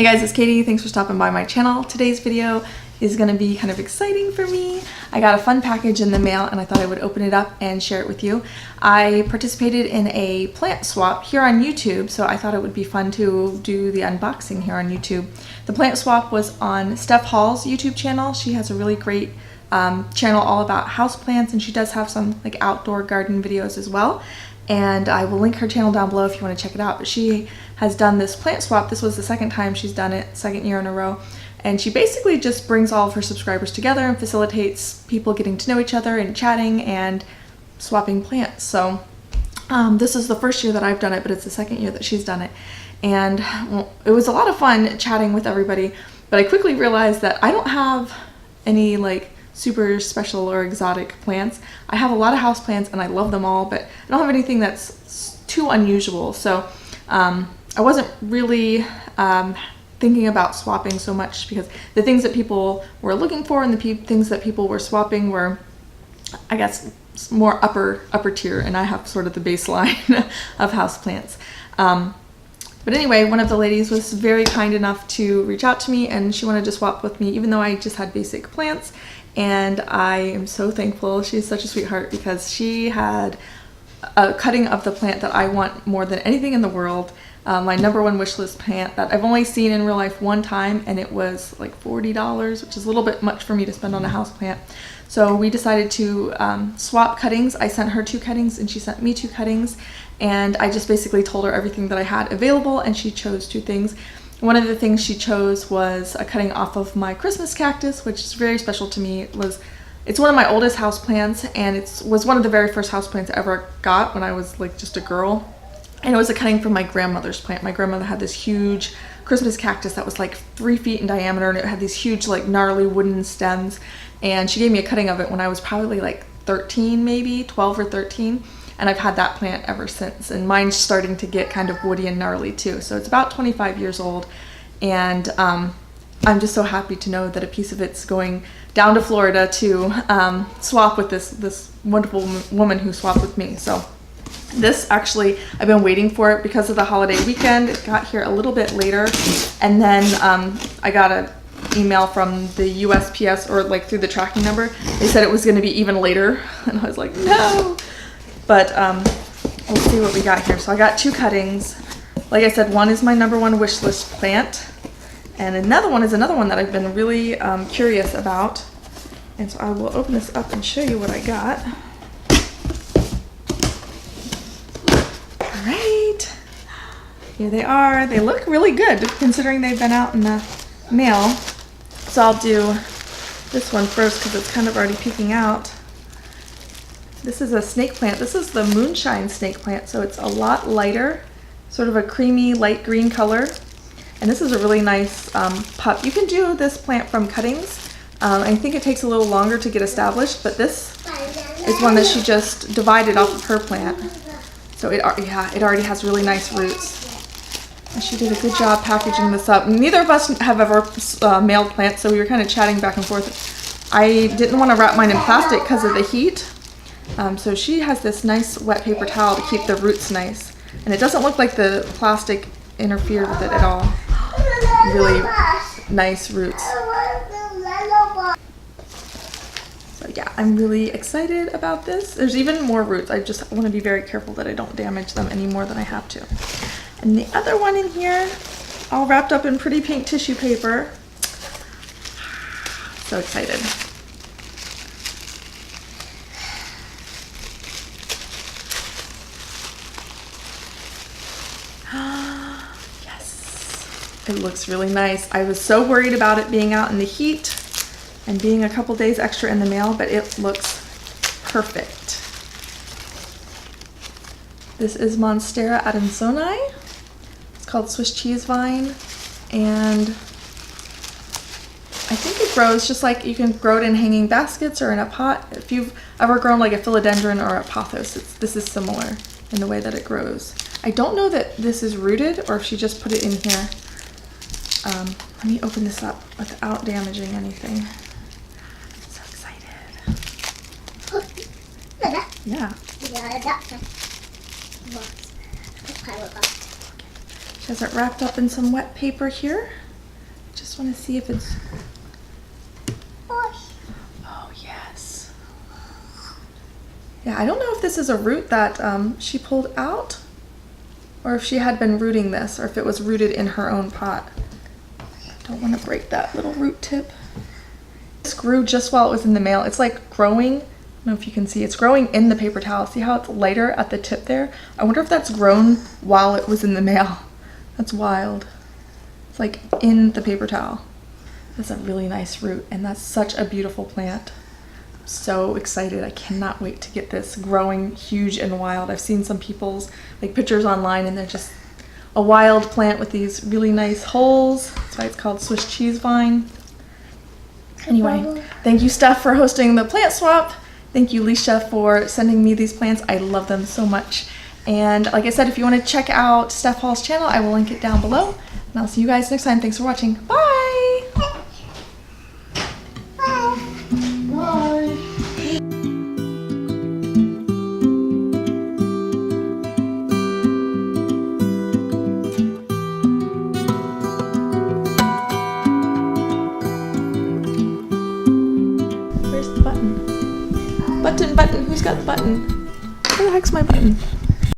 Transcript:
Hey guys, it's Katie. Thanks for stopping by my channel. Today's video is going to be kind of exciting for me. I got a fun package in the mail and I thought I would open it up and share it with you. I participated in a plant swap here on YouTube, so I thought it would be fun to do the unboxing here on YouTube. The plant swap was on Steph Hall's YouTube channel. She has a really great channel all about houseplants, and she does have some like outdoor garden videos as well. And I will link her channel down below if you want to check it out. But she has done this plant swap. This was the second time she's done it, second year in a row. And she basically just brings all of her subscribers together and facilitates people getting to know each other and chatting and swapping plants. So this is the first year that I've done it, but it's the second year that she's done it. And well, it was a lot of fun chatting with everybody. But I quickly realized that I don't have any like super special or exotic plants. I have a lot of house plants and I love them all, but I don't have anything that's too unusual. So I wasn't really thinking about swapping so much, because the things that people were looking for and the things that people were swapping were, I guess, more upper tier, and I have sort of the baseline of house plants. But anyway, one of the ladies was very kind enough to reach out to me, and she wanted to swap with me even though I just had basic plants. And I am so thankful. She's such a sweetheart, because she had a cutting of the plant that I want more than anything in the world. My #1 wish list plant that I've only seen in real life one time, and it was like $40, which is a little bit much for me to spend on a house plant. So we decided to swap cuttings. I sent her 2 cuttings and she sent me 2 cuttings, and I just basically told her everything that I had available, and she chose 2 things. One of the things she chose was a cutting off of my Christmas cactus, which is very special to me. It's one of my oldest houseplants, and it was one of the very first houseplants I ever got when I was like just a girl. And it was a cutting from my grandmother's plant. My grandmother had this huge Christmas cactus that was like 3 feet in diameter, and it had these huge like gnarly wooden stems. And she gave me a cutting of it when I was probably like 13, maybe 12 or 13. And I've had that plant ever since, and mine's starting to get kind of woody and gnarly too. So it's about 25 years old, and I'm just so happy to know that a piece of it's going down to Florida to swap with this wonderful woman who swapped with me. So this actually, I've been waiting for it because of the holiday weekend. It got here a little bit later, and then I got an email from the USPS, or like through the tracking number. They said it was going to be even later, and I was like, no. But we'll see what we got here. So I got 2 cuttings. Like I said, one is my #1 wish list plant, and another one is another one that I've been really curious about. And so I will open this up and show you what I got. All right, here they are. They look really good considering they've been out in the mail. So I'll do this one first because it's kind of already peeking out. This is a snake plant. This is the moonshine snake plant, so it's a lot lighter, sort of a creamy light green color. And this is a really nice pup. You can do this plant from cuttings. I think it takes a little longer to get established, but this is one that she just divided off of her plant. So it already has really nice roots. And she did a good job packaging this up. Neither of us have ever mailed plants, so we were kind of chatting back and forth. I didn't want to wrap mine in plastic because of the heat. So she has this nice wet paper towel to keep the roots nice. And it doesn't look like the plastic interfered with it at all. Really nice roots. So yeah, I'm really excited about this. There's even more roots. I just want to be very careful that I don't damage them any more than I have to. And the other one in here, all wrapped up in pretty pink tissue paper. So excited. It looks really nice. I was so worried about it being out in the heat and being a couple days extra in the mail, but it looks perfect. This is Monstera adansonii. It's called Swiss cheese vine, and I think it grows just like you can grow it in hanging baskets or in a pot. If you've ever grown like a philodendron or a pothos, this is similar in the way that it grows. I don't know that this is rooted or if she just put it in here. Let me open this up without damaging anything. So excited. Yeah. She has it wrapped up in some wet paper here. Just want to see if it's... Oh, yes. Yeah, I don't know if this is a root that she pulled out, or if she had been rooting this, or if it was rooted in her own pot. Don't want to break that little root tip. This grew just while it was in the mail. It's like growing, I don't know if you can see, it's growing in the paper towel. See how it's lighter at the tip there? I wonder if that's grown while it was in the mail. That's wild. It's like in the paper towel. That's a really nice root, and that's such a beautiful plant. I'm so excited. I cannot wait to get this growing huge and wild. I've seen some people's like pictures online, and they're just a wild plant with these really nice holes. That's why it's called Swiss cheese vine. Anyway, thank you, Steph, for hosting the plant swap. Thank you, Leisha, for sending me these plants. I love them so much. And like I said, if you want to check out Steph Hall's channel, I will link it down below. And I'll see you guys next time. Thanks for watching. Bye! Bye! Where's the button? Button, who's got the button? Where the heck's my button?